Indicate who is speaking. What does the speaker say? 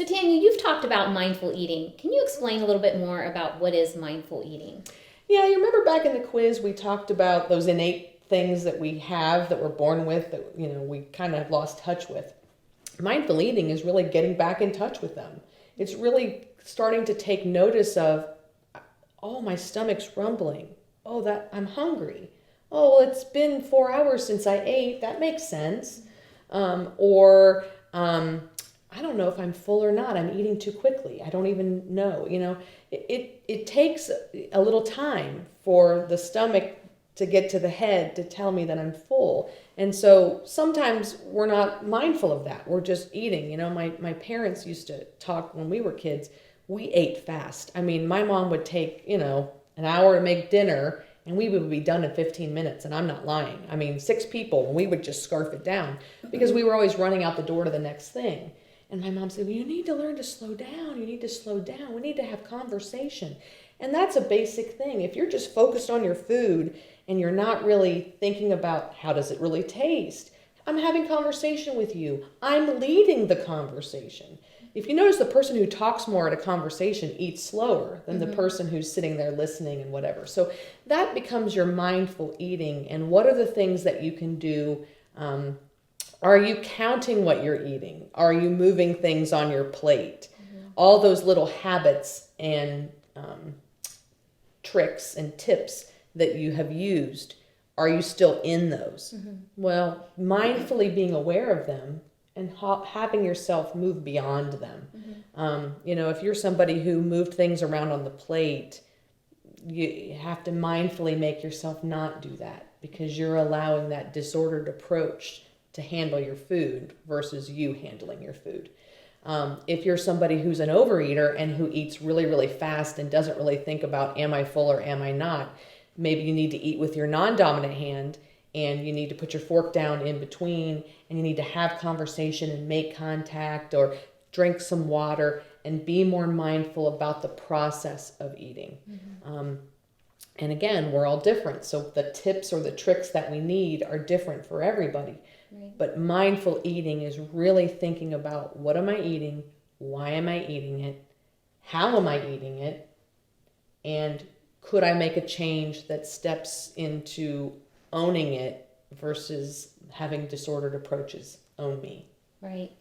Speaker 1: So Tanya, you've talked about mindful eating. Can you explain a little bit more about what is mindful eating?
Speaker 2: Yeah, you remember back in the quiz we talked about those innate things that we have that we're born with that we kind of lost touch with. Mindful eating is really getting back in touch with them. It's really starting to take notice of, oh, my stomach's rumbling. Oh, that I'm hungry. Oh, well, it's been 4 hours since I ate. That makes sense. Or I don't know if I'm full or not. I'm eating too quickly. I don't even know. It takes a little time for the stomach to get to the head to tell me that I'm full. And so sometimes we're not mindful of that. We're just eating. My parents used to talk when we were kids. We ate fast. I mean, my mom would take, an hour to make dinner and we would be done in 15 minutes. And I'm not lying. I mean, 6 people, and we would just scarf it down because we were always running out the door to the next thing. And my mom said, well, you need to learn to slow down. You need to slow down. We need to have conversation. And that's a basic thing. If you're just focused on your food and you're not really thinking about how does it really taste, I'm having conversation with you. I'm leading the conversation. If you notice, the person who talks more at a conversation eats slower than the person who's sitting there listening and whatever. So that becomes your mindful eating. And what are the things that you can do? Are you counting what you're eating? Are you moving things on your plate? All those little habits and tricks and tips that you have used, are you still in those? Well, mindfully being aware of them and having yourself move beyond them. If you're somebody who moved things around on the plate, you have to mindfully make yourself not do that because you're allowing that disordered approach to handle your food versus you handling your food. If you're somebody who's an overeater and who eats really, really fast and doesn't really think about am I full or am I not, maybe you need to eat with your non-dominant hand and you need to put your fork down in between and you need to have conversation and make contact or drink some water and be more mindful about the process of eating. And again, we're all different. So the tips or the tricks that we need are different for everybody. Right. But mindful eating is really thinking about what am I eating? Why am I eating it? How am I eating it? And could I make a change that steps into owning it versus having disordered approaches own me?
Speaker 1: Right.